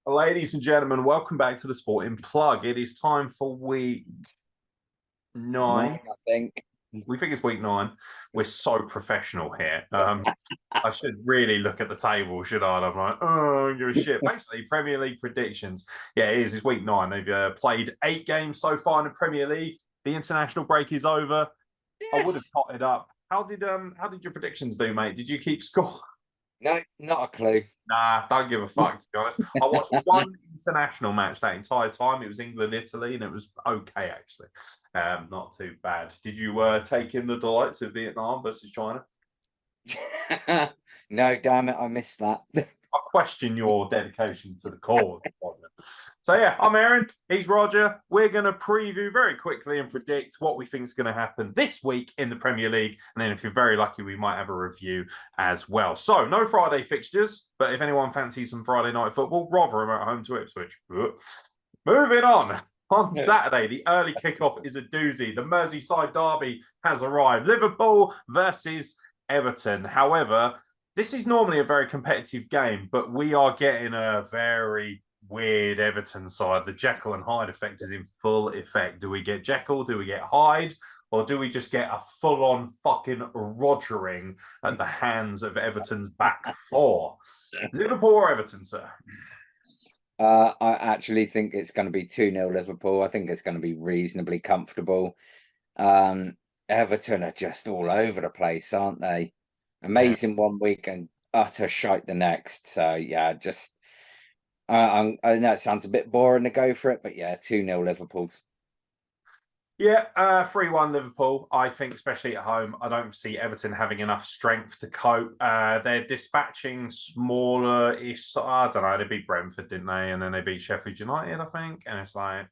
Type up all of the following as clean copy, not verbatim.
Ladies and gentlemen, welcome back to the Sporting Plug. It is time for week 9. I think. We think it's week 9. We're so professional here. I should really look at the table, should I? I'm like, oh, you're a shit. Basically, Premier League predictions. Yeah, it is. It's week 9. They've played 8 games so far in the Premier League. The international break is over. Yes. I would have totted up. How did your predictions do, mate? Did you keep score? No, not a clue. Nah, don't give a fuck, to be honest. I watched one international match that entire time. It was England-Italy, and it was okay, actually. Not too bad. Did you take in the delights of Vietnam versus China? No, damn it, I missed that. I question your dedication to the cause. So yeah, I'm Aaron. He's Roger. We're going to preview very quickly and predict what we think is going to happen this week in the Premier League. And then if you're very lucky, we might have a review as well. So no Friday fixtures, but if anyone fancies some Friday night football, Rotherham at home to Ipswich. Moving on. On Saturday, the early kickoff is a doozy. The Merseyside derby has arrived. Liverpool versus Everton. However, this is normally a very competitive game, but we are getting a very weird Everton side. The Jekyll and Hyde effect is in full effect. Do we get Jekyll? Do we get Hyde? Or do we just get a full-on fucking Rogering at the hands of Everton's back four? Liverpool or Everton, sir? I actually think it's going to be 2-0 Liverpool. I think it's going to be reasonably comfortable. Everton are just all over the place, aren't they? Amazing one week and utter shite the next. So yeah, just I know it sounds a bit boring to go for it, but yeah, 2-0 Liverpool. Yeah, 3-1 Liverpool. I think, especially at home, I don't see Everton having enough strength to cope. They're dispatching smaller-ish. I don't know. They beat Brentford, didn't they? And then they beat Sheffield United, I think. And it's like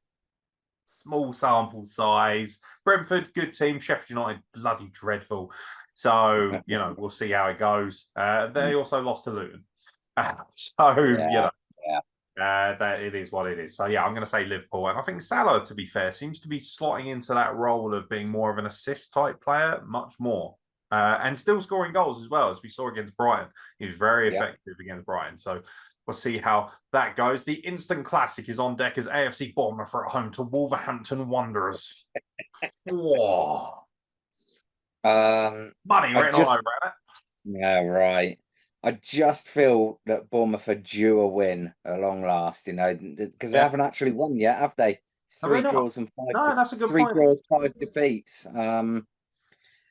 small sample size. Brentford, good team. Sheffield United, bloody dreadful. So, we'll see how it goes. They also lost to Luton. Yeah. That it is what it is. So yeah, I'm going to say Liverpool, and I think Salah, to be fair, seems to be slotting into that role of being more of an assist type player, much more, and still scoring goals as well, as we saw against Brighton. He was very effective against Brighton. So we'll see how that goes. The instant classic is on deck as AFC Bournemouth are at home to Wolverhampton Wanderers. Whoa. Money written all over it. Yeah, right. I just feel that Bournemouth are due a win at long last, because they haven't actually won yet, have they? Three draws and that's a good three point. draws, 5 defeats.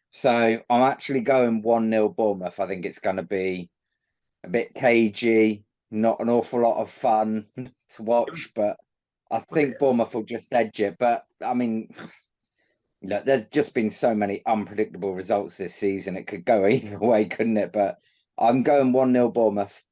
So I'm actually going 1-0 Bournemouth. I think it's going to be a bit cagey, not an awful lot of fun to watch, but I think Bournemouth will just edge it. But I mean, look, there's just been so many unpredictable results this season. It could go either way, couldn't it? But I'm going 1-0 Bournemouth.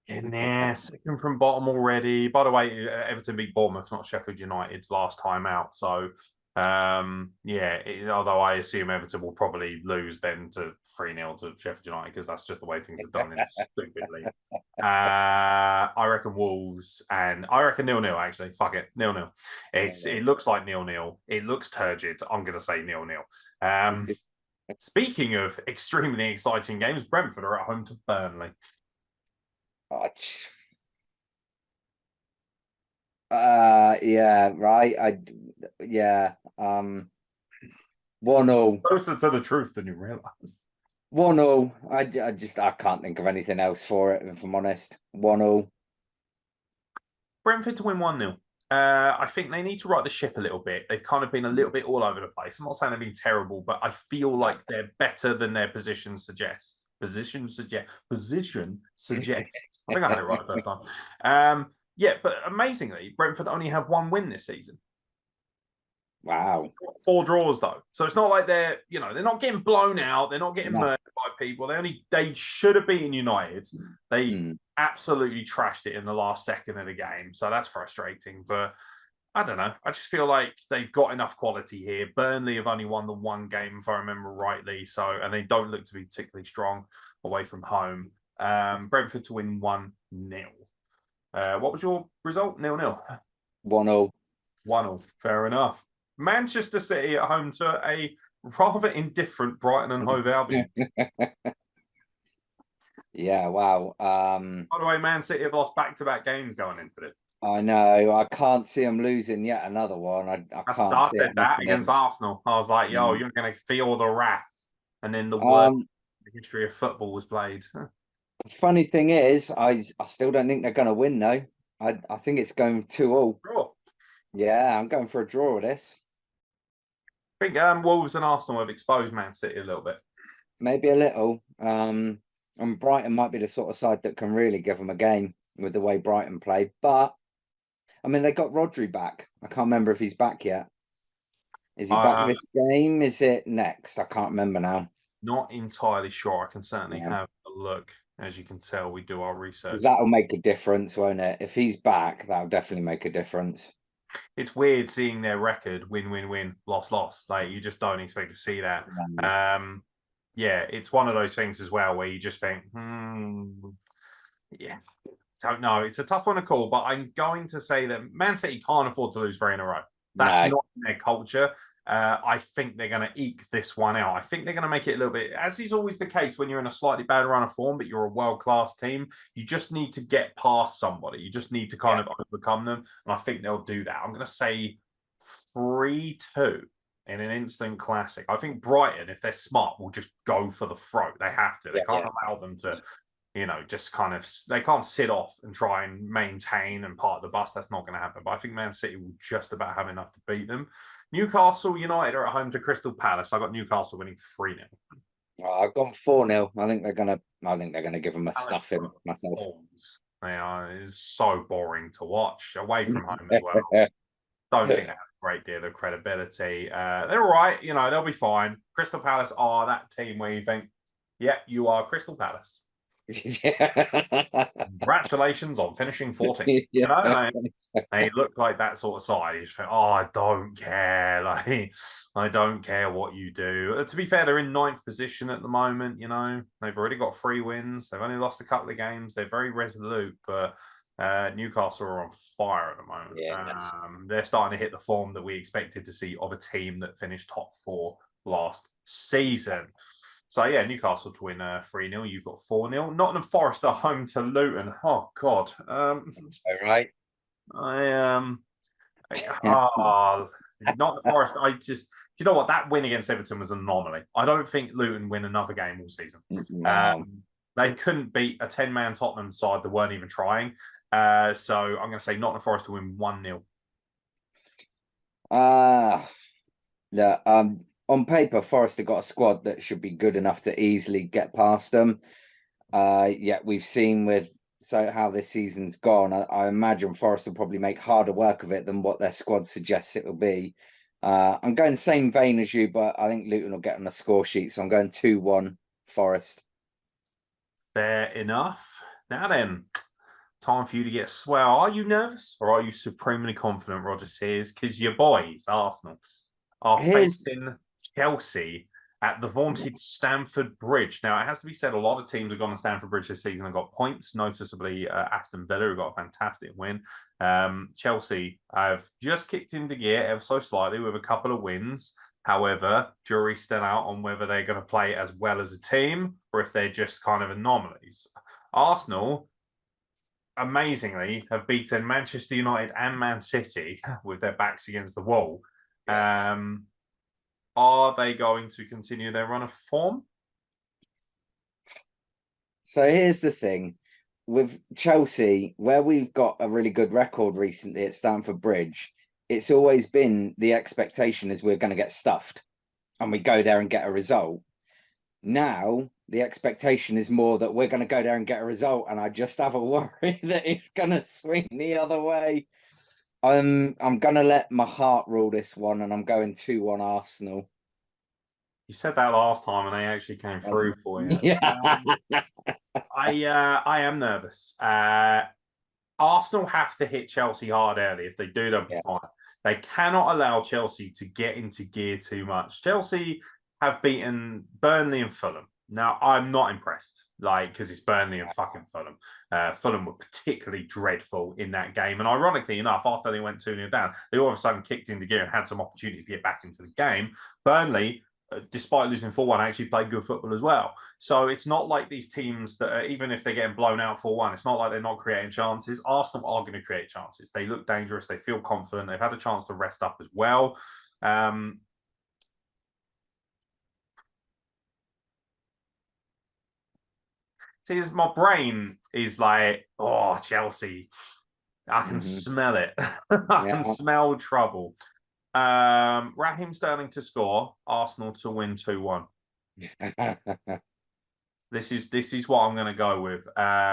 Yeah, second from bottom already. By the way, Everton beat Bournemouth, not Sheffield United, last time out. So, although I assume Everton will probably lose then to 3-0 to Sheffield United because that's just the way things are done in this stupid league. I reckon Wolves, and I reckon 0-0, actually. Fuck it, 0-0. It looks like 0-0. It looks turgid. I'm going to say 0-0. Speaking of extremely exciting games, Brentford are at home to Burnley. Yeah, right. 1-0. Closer to the truth than you realise. 1-0. I can't think of anything else for it, if I'm honest. 1-0. Brentford to win 1-0. I think they need to right the ship a little bit. They've kind of been a little bit all over the place. I'm not saying they've been terrible, but I feel like they're better than their position suggests. Position suggests. I think I had it right the first time. But amazingly, Brentford only have 1 win this season. Wow. 4 draws though, so it's not like they're not getting blown out. They're not getting murdered by people. They should have beaten United. They absolutely trashed it in the last second of the game, so that's frustrating. But I don't know. I just feel like they've got enough quality here. Burnley have only won the 1 game, if I remember rightly. So, and they don't look to be particularly strong away from home. Brentford to win 1-0. What was your result? 0-0. 1-0. 1-0. Fair enough. Manchester City at home to a rather indifferent Brighton and Hove Albion. Yeah, wow. By the way, Man City have lost back-to-back games going into this. I know. I can't see them losing yet another one. I can't I see it said that against happening. Arsenal. I was like, yo, Yeah. you're going to feel the wrath. And then the worst Um, in the history of football was played. Funny thing is, I still don't think they're going to win though. I think it's going 2-2. Sure. Yeah, I'm going for a draw of this. I think Wolves and Arsenal have exposed Man City a little bit. Maybe a little. And Brighton might be the sort of side that can really give them a game with the way Brighton play. But I mean, they got Rodri back. I can't remember if he's back yet. Is he back Uh, this game? Is it next? I can't remember now. Not entirely sure. I can certainly Yeah. have a look. As you can tell, we do our Because research. that'll make a difference, won't it? If he's back, that'll definitely make a difference. It's weird seeing their record win, win, win, loss, loss. Like you just don't expect to see that. Um, Yeah, it's one of those things as well where you just think, yeah, don't know. It's a tough one to call, but I'm going to say that Man City can't afford to lose 3 in a row. That's no. not in their culture. I think they're going to eke this one out. I think they're going to make it a little bit, as is always the case when you're in a slightly bad run of form, but you're a world-class team. You just need to get past somebody. You just need to kind of overcome them. And I think they'll do that. I'm going to say 3-2 in an instant classic. I think Brighton, if they're smart, will just go for the throat. They have to. They can't allow them to just kind of, they can't sit off and try and maintain and part of the bus. That's not going to happen. But I think Man City will just about have enough to beat them. Newcastle United are at home to Crystal Palace. I got Newcastle winning 3-0. I've gone 4-0. I think they're gonna give them a stuffing myself. They are is so boring to watch away from home as well. Don't think they have a great deal of credibility. They're all right, they'll be fine. Crystal Palace are that team where you think, yeah, you are Crystal Palace. Congratulations on finishing 14th. They look like that sort of side. You just think, oh, I don't care. Like, I don't care what you do. To be fair, they're in 9th position at the moment. They've already got 3 wins. They've only lost a couple of games. They're very resolute, but Newcastle are on fire at the moment. Yes. They're starting to hit the form that we expected to see of a team that finished top 4 last season. So, yeah, Newcastle to win 3-0. You've got 4-0. Nottingham Forest are home to Luton. Oh, God. All right. Nottingham Forest, you know what? That win against Everton was an anomaly. I don't think Luton win another game all season. No. They couldn't beat a 10-man Tottenham side that weren't even trying. So I'm going to say Nottingham Forest to win 1-0. Yeah. On paper, Forest have got a squad that should be good enough to easily get past them. Yet we've seen with how this season's gone. I imagine Forest will probably make harder work of it than what their squad suggests it will be. I'm going the same vein as you, but I think Luton will get on the score sheet, so I'm going 2-1 Forest. Fair enough. Now then, time for you to get swell. Are you nervous or are you supremely confident, Roger says? Because your boys, Arsenal, are facing Chelsea at the vaunted Stamford Bridge. Now, it has to be said, a lot of teams have gone to Stamford Bridge this season and got points, noticeably Aston Villa, who got a fantastic win. Chelsea have just kicked into gear ever so slightly with a couple of wins. However, jury's still out on whether they're going to play as well as a team or if they're just kind of anomalies. Arsenal, amazingly, have beaten Manchester United and Man City with their backs against the wall. Are they going to continue their run of form? So here's the thing. With Chelsea, where we've got a really good record recently at Stamford Bridge, it's always been the expectation is we're going to get stuffed and we go there and get a result. Now, the expectation is more that we're going to go there and get a result, and I just have a worry that it's going to swing the other way. I'm going to let my heart rule this one, and I'm going 2-1 Arsenal. You said that last time, and they actually came through for you. Yeah. I am nervous. Arsenal have to hit Chelsea hard early. If they do, they'll be fine. They cannot allow Chelsea to get into gear too much. Chelsea have beaten Burnley and Fulham. Now, I'm not impressed, because it's Burnley and fucking Fulham. Fulham were particularly dreadful in that game. And ironically enough, after they went 2-0 down, they all of a sudden kicked into gear and had some opportunities to get back into the game. Burnley despite losing 4-1, actually played good football as well. So it's not like these teams that are, even if they're getting blown out 4-1, it's not like they're not creating chances. Arsenal are going to create chances. They look dangerous. They feel confident. They've had a chance to rest up as well. See, my brain is like, oh, Chelsea. I can smell it. I can smell trouble. Raheem Sterling to score, Arsenal to win 2-1. This is what I'm going to go with.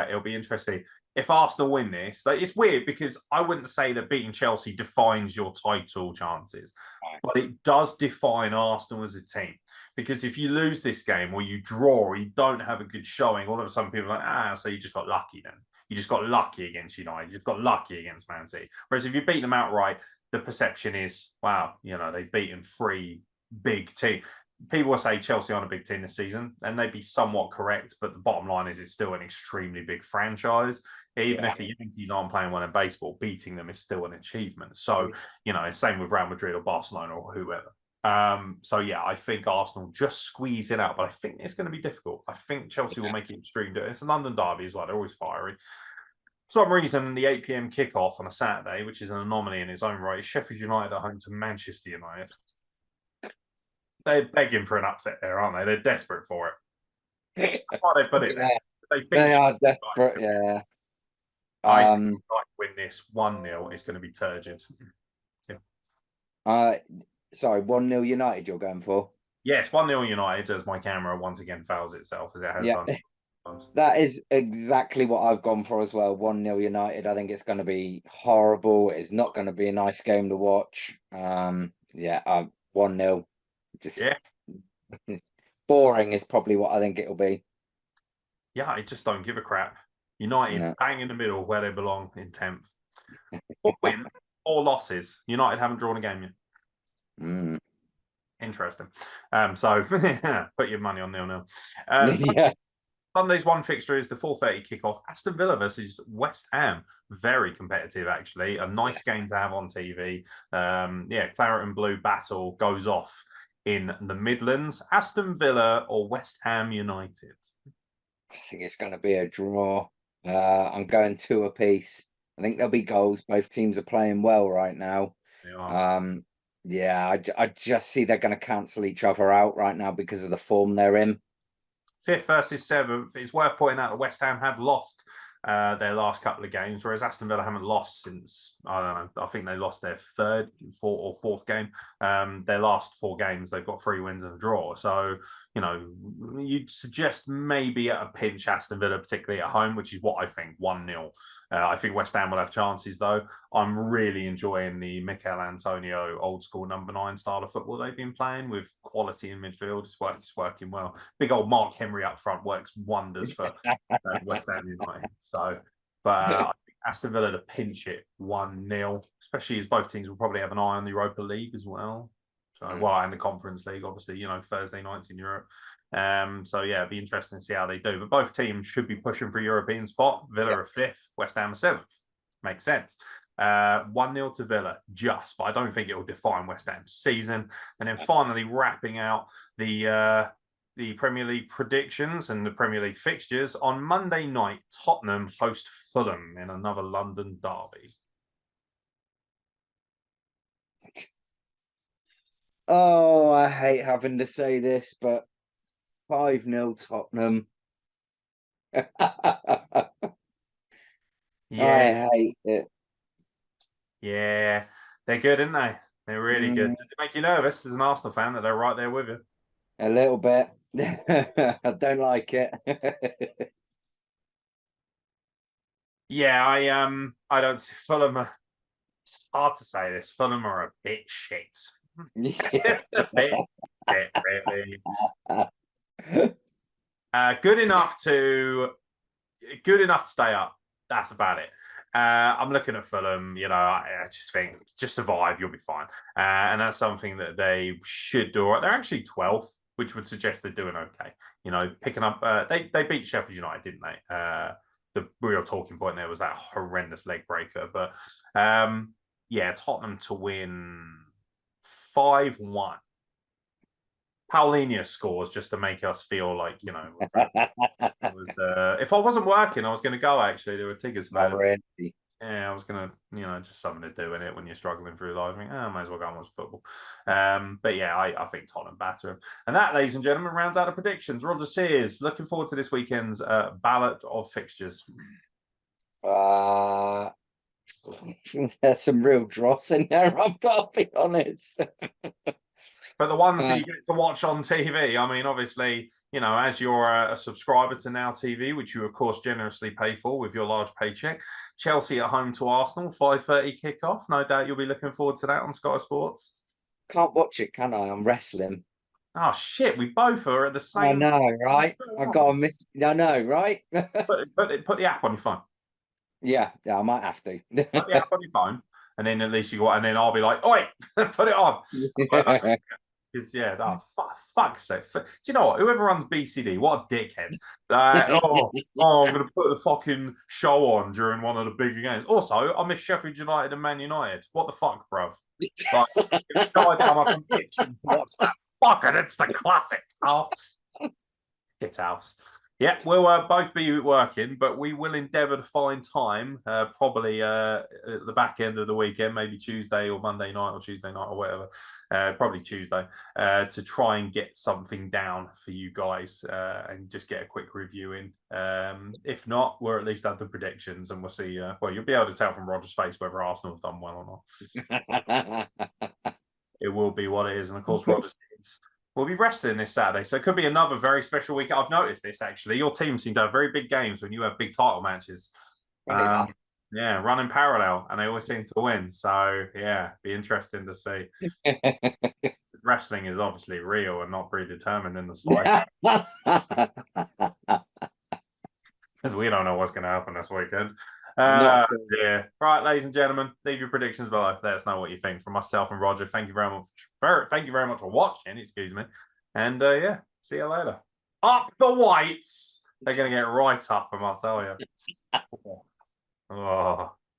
It'll be interesting. If Arsenal win this, it's weird because I wouldn't say that beating Chelsea defines your title chances, but it does define Arsenal as a team. Because if you lose this game or you draw or you don't have a good showing, all of a sudden people are like, so you just got lucky then. You just got lucky against United. You just got lucky against Man City. Whereas if you beat them outright, the perception is, wow, they've beaten 3 big teams. People will say Chelsea aren't a big team this season, and they'd be somewhat correct, but the bottom line is it's still an extremely big franchise. Even if the Yankees aren't playing well in baseball, beating them is still an achievement. So, same with Real Madrid or Barcelona or whoever. I think Arsenal just squeeze it out, but I think it's going to be difficult. I think Chelsea will make it extreme. It's a London derby as well. They're always fiery. For some reason, the 8 p.m. kickoff on a Saturday, which is an anomaly in its own right, is Sheffield United at home to Manchester United. They're begging for an upset there, aren't they? They're desperate for it. Why they put it there? They are desperate, yeah. I think win this 1-0. It's going to be turgid. Sorry, 1-0 United you're going for? Yes, 1-0 United as my camera once again fails itself as it has done. That is exactly what I've gone for as well. 1-0 United. I think it's going to be horrible. It's not going to be a nice game to watch. 1-0. Just boring is probably what I think it'll be. Yeah, I just don't give a crap. United bang in the middle where they belong in 10th. 4 wins, 4 losses. United haven't drawn a game yet. Interesting. So put your money on 0-0. Sunday's one fixture is the 4:30 kickoff. Aston Villa versus West Ham. Very competitive, actually. A nice game to have on TV. Claret and Blue battle goes off in the Midlands. Aston Villa or West Ham United? I think it's going to be a draw. I'm going 2 apiece. I think there'll be goals. Both teams are playing well right now. I just see they're going to cancel each other out right now because of the form they're in. 5th versus 7th. It's worth pointing out that West Ham have lost their last couple of games, whereas Aston Villa haven't lost since, I don't know, I think they lost their 3rd, 4th or 4th game. Their last 4 games, they've got 3 wins and a draw. So, you'd suggest maybe at a pinch Aston Villa, particularly at home, which is what I think, 1-0. I think West Ham will have chances, though. I'm really enjoying the Mikel Antonio old school number 9 style of football they've been playing with quality in midfield. It's working well. Big old Mark Henry up front works wonders for West Ham United. So, I think Aston Villa to pinch it 1-0, especially as both teams will probably have an eye on the Europa League as well. So, and the Conference League, obviously, Thursday nights in Europe. It'd be interesting to see how they do. But both teams should be pushing for a European spot. Villa are 5th, West Ham are 7th. Makes sense. 1-0 to Villa, but I don't think it will define West Ham's season. And then finally, wrapping out the Premier League predictions and the Premier League fixtures. On Monday night, Tottenham host Fulham in another London derby. Oh, I hate having to say this, but 5-0 Tottenham. I hate it. Yeah, they're good, aren't they? They're really good. Does it make you nervous as an Arsenal fan that they're right there with you? A little bit. I don't like it. I don't see Fulham. It's hard to say this. Fulham are a bit shit. A bit shit, really. Good enough to stay up. That's about it. I'm looking at Fulham. I just think just survive, you'll be fine. And that's something that they should do. They're actually 12th, which would suggest they're doing okay. Picking up. They beat Sheffield United, didn't they? The real talking point there was that horrendous leg breaker. But Tottenham to win 5-1. Paulinho scores just to make us feel like, you know, if I wasn't working, I was going to go, actually. There were tickets Not available. really. Yeah, I was going to, you know, just something to do in it when you're struggling through life. I think, I might as well go and watch football. But yeah, I think Tottenham batter him. And that, ladies and gentlemen, rounds out the predictions. Roger Sears, looking forward to this weekend's ballot of fixtures. There's some real dross in there, I've got to be honest. But the ones that you get to watch on TV, I mean, obviously, you know, as you're a subscriber to Now TV, which you, of course, generously pay for with your large paycheck, Chelsea at home to Arsenal, 5:30 kickoff. No doubt you'll be looking forward to that on Sky Sports. Can't watch it, can I? I'm wrestling. Oh, shit, we both are at the same... I know, right? I've got to miss... I know, right? Put the app on your phone. Yeah, I might have to. Put the app on your phone, and then at least you got... And then I'll be like, oi, put it on. Because, yeah, fuck's sake. Do you know what? Whoever runs BCD, what a dickhead. I'm going to put the fucking show on during one of the bigger games. Also, I miss Sheffield United and Man United. What the fuck, bruv? Like, I'm kitchen. What's that? Fucking, it's the classic. Oh, get out. Yeah, we'll both be working, but we will endeavour to find time, probably at the back end of the weekend, maybe Tuesday or Monday night or Tuesday night or whatever, probably Tuesday, to try and get something down for you guys and just get a quick review in. If not, we'll at least have the predictions and we'll see. Well, you'll be able to tell from Roger's face whether Arsenal have done well or not. It will be what it is. And of course, Roger's we'll be wrestling this Saturday, so it could be another very special week. I've noticed this, actually. Your team seem to have very big games when you have big title matches. Yeah, running parallel, and they always seem to win. So, yeah, be interesting to see. Wrestling is obviously real and not predetermined in the slightest. Because we don't know what's going to happen this weekend. Right, ladies and gentlemen, leave your predictions below. Let us know what you think. From myself and Roger, thank you very much. Thank you very much for watching. Excuse me, and yeah, see you later. Up the whites! They're going to get right up, and I'll tell you. Oh.